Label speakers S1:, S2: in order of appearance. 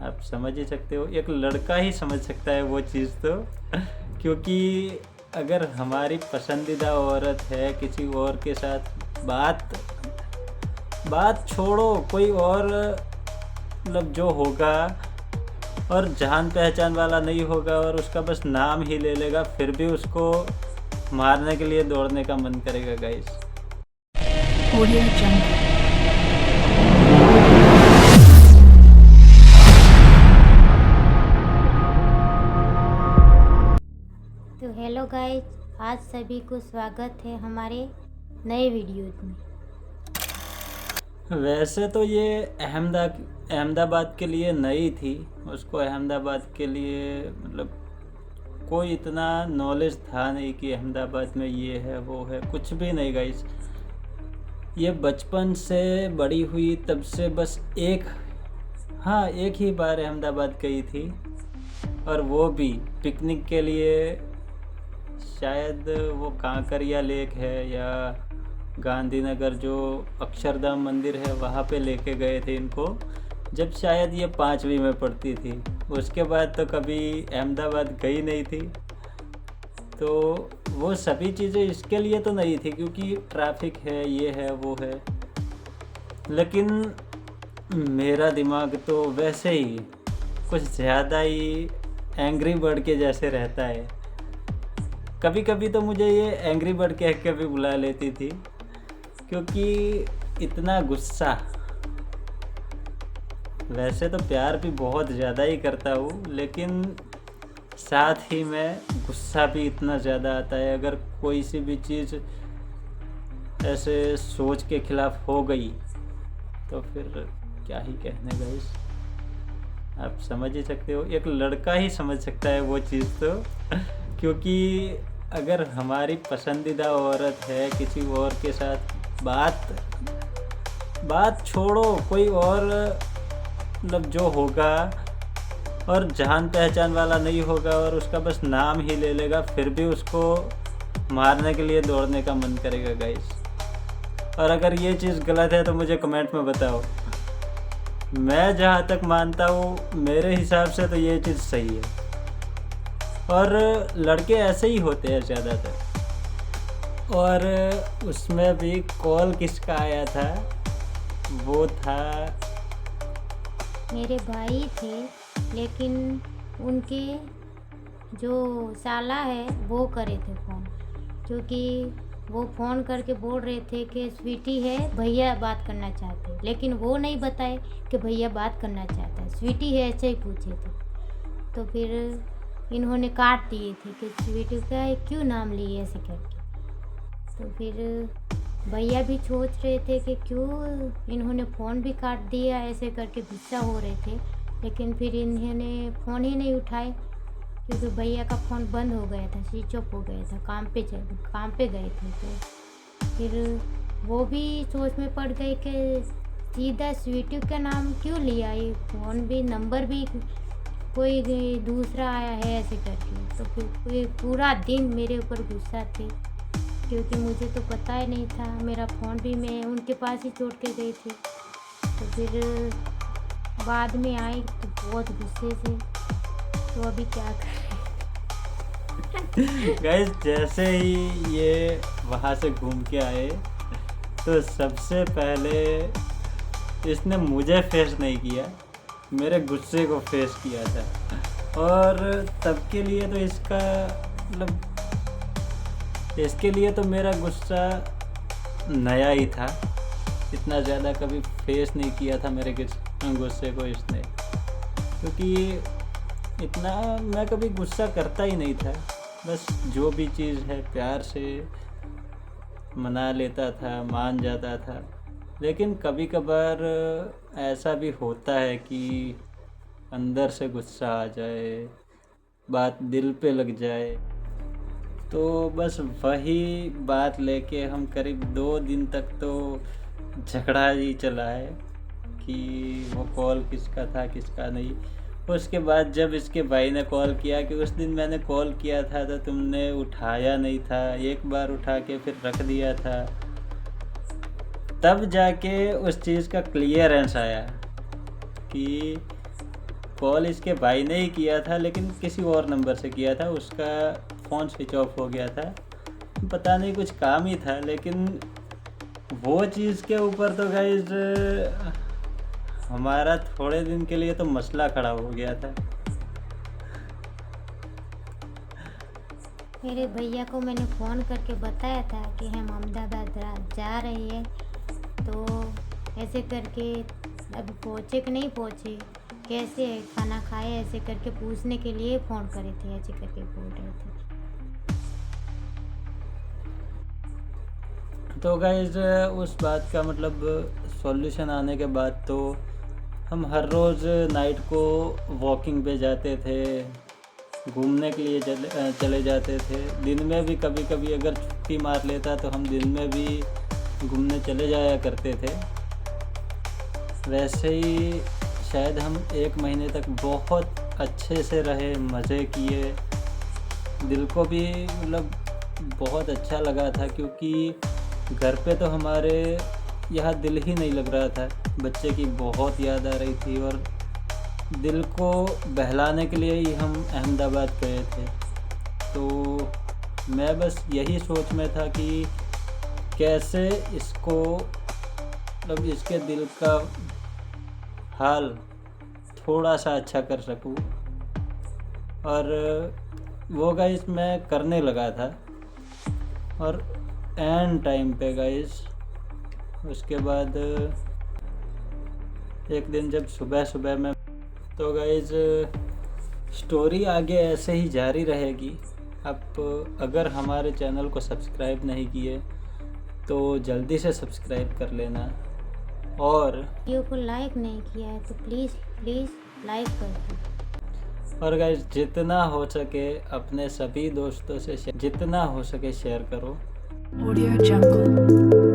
S1: आप समझ ही सकते हो, एक लड़का ही समझ सकता है वो चीज़ तो क्योंकि अगर हमारी पसंदीदा औरत है किसी और के साथ, बात बात छोड़ो, कोई और मतलब जो होगा और जान पहचान वाला नहीं होगा और उसका बस नाम ही ले लेगा, फिर भी उसको मारने के लिए दौड़ने का मन करेगा गाइस।
S2: Audio Jungle.
S3: तो हेलो गाइस, आज सभी को स्वागत है हमारे नए वीडियो में।
S1: वैसे तो ये अहमदाबाद के लिए नई थी, उसको अहमदाबाद के लिए मतलब कोई इतना नॉलेज था नहीं कि अहमदाबाद में ये है वो है, कुछ भी नहीं गाइस। ये बचपन से बड़ी हुई तब से बस एक ही बार अहमदाबाद गई थी, और वो भी पिकनिक के लिए। शायद वो कांकरिया लेक है या गांधीनगर जो अक्षरधाम मंदिर है वहाँ पे लेके गए थे इनको, जब शायद ये 5वीं में पढ़ती थी। उसके बाद तो कभी अहमदाबाद गई नहीं थी। तो वो सभी चीज़ें इसके लिए तो नहीं थी क्योंकि ट्रैफिक है, ये है वो है, लेकिन मेरा दिमाग तो वैसे ही कुछ ज़्यादा ही एंग्री बर्ड के जैसे रहता है। कभी कभी तो मुझे ये एंग्री बर्ड कह के भी बुला लेती थी क्योंकि इतना गुस्सा। वैसे तो प्यार भी बहुत ज़्यादा ही करता हूँ, लेकिन साथ ही में गुस्सा भी इतना ज़्यादा आता है। अगर कोई सी भी चीज़ ऐसे सोच के खिलाफ हो गई तो फिर क्या ही कहने गाइस। आप समझ ही सकते हो, एक लड़का ही समझ सकता है वो चीज़ तो क्योंकि अगर हमारी पसंदीदा औरत है किसी और के साथ, बात छोड़ो, कोई और मतलब जो होगा और जान पहचान वाला नहीं होगा और उसका बस नाम ही ले लेगा, फिर भी उसको मारने के लिए दौड़ने का मन करेगा गाइस। और अगर ये चीज़ गलत है तो मुझे कमेंट में बताओ। मैं जहाँ तक मानता हूँ मेरे हिसाब से तो ये चीज़ सही है, और लड़के ऐसे ही होते हैं ज़्यादातर। और उसमें भी कॉल किसका आया था, वो था
S3: मेरे भाई थे, लेकिन उनके जो साला है वो करे थे फ़ोन, क्योंकि वो फ़ोन करके बोल रहे थे कि स्वीटी है, भैया बात करना चाहते हैं, लेकिन वो नहीं बताए कि भैया बात करना चाहता है, स्वीटी है ऐसे ही पूछे थे। तो फिर इन्होंने काट दिए थे कि स्वीटी का क्यों नाम लिए ऐसे करके। तो फिर भैया भी सोच रहे थे कि क्यों इन्होंने फ़ोन भी काट दिया, ऐसे करके गुस्सा हो रहे थे। लेकिन फिर इन्होंने फ़ोन ही नहीं उठाए क्योंकि भैया का फ़ोन बंद हो गया था, स्विच ऑफ हो गया था, काम पे गए थे। तो फिर वो भी सोच में पड़ गए कि सीधा स्वीटी का नाम क्यों लिया, ये फ़ोन भी नंबर भी कोई दूसरा आया है ऐसे करके। तो फिर पूरा दिन मेरे ऊपर गुस्सा थे क्योंकि मुझे तो पता ही नहीं था, मेरा फ़ोन भी मैं उनके पास ही छोड़ के गई थी। तो फिर बाद में आई तो बहुत गुस्से से, तो अभी क्या करें।
S1: गाइस जैसे ही ये वहाँ से घूम के आए तो सबसे पहले इसने मुझे फेस नहीं किया, मेरे गुस्से को फेस किया था। और तब के लिए तो इसके लिए तो मेरा गुस्सा नया ही था, इतना ज़्यादा कभी फेस नहीं किया था मेरे गुस्से को इसने, क्योंकि इतना मैं कभी गुस्सा करता ही नहीं था। बस जो भी चीज़ है प्यार से मना लेता था, मान जाता था। लेकिन कभी कभार ऐसा भी होता है कि अंदर से गुस्सा आ जाए, बात दिल पे लग जाए। तो बस वही बात लेके हम करीब 2 दिन तक तो झगड़ा ही चला है कि वो कॉल किसका था किसका नहीं। उसके बाद जब इसके भाई ने कॉल किया कि उस दिन मैंने कॉल किया था तो तुमने उठाया नहीं था, एक बार उठा के फिर रख दिया था, तब जाके उस चीज़ का क्लियरेंस आया कि कॉल इसके भाई ने ही किया था, लेकिन किसी और नंबर से किया था, उसका फ़ोन स्विच ऑफ हो गया था, पता नहीं कुछ काम ही था। लेकिन वो चीज़ के ऊपर तो गाइज हमारा थोड़े दिन के लिए तो मसला खड़ा हो गया था।
S3: मेरे भैया को मैंने फ़ोन करके बताया था कि हम अहमदाबाद जा रहे हैं, तो ऐसे करके अभी पहुँचे कि नहीं पहुँचे, कैसे है, खाना खाए, ऐसे करके पूछने के लिए फ़ोन करे थे, ऐसे करके बोल रहे थे।
S1: तो गाइज उस बात का मतलब सॉल्यूशन आने के बाद तो हम हर रोज़ नाइट को वॉकिंग पे जाते थे, घूमने के लिए चले जाते थे। दिन में भी कभी कभी अगर छुट्टी मार लेता तो हम दिन में भी घूमने चले जाया करते थे। वैसे ही शायद हम 1 महीने तक बहुत अच्छे से रहे, मज़े किए, दिल को भी मतलब बहुत अच्छा लगा था, क्योंकि घर पे तो हमारे यहाँ दिल ही नहीं लग रहा था। बच्चे की बहुत याद आ रही थी और दिल को बहलाने के लिए ही हम अहमदाबाद गए थे। तो मैं बस यही सोच में था कि कैसे इसको मतलब इसके दिल का हाल थोड़ा सा अच्छा कर सकूं, और वो गाइस मैं करने लगा था। और एंड टाइम पे गाइस उसके बाद एक दिन जब सुबह सुबह में, तो गाइस स्टोरी आगे ऐसे ही जारी रहेगी। आप अगर हमारे चैनल को सब्सक्राइब नहीं किए तो जल्दी से सब्सक्राइब कर लेना, और
S3: वीडियो को लाइक नहीं किया है तो प्लीज़ लाइक कर दो।
S1: और गाइस जितना हो सके अपने सभी दोस्तों से जितना हो सके शेयर करो।
S2: Audio Jungle.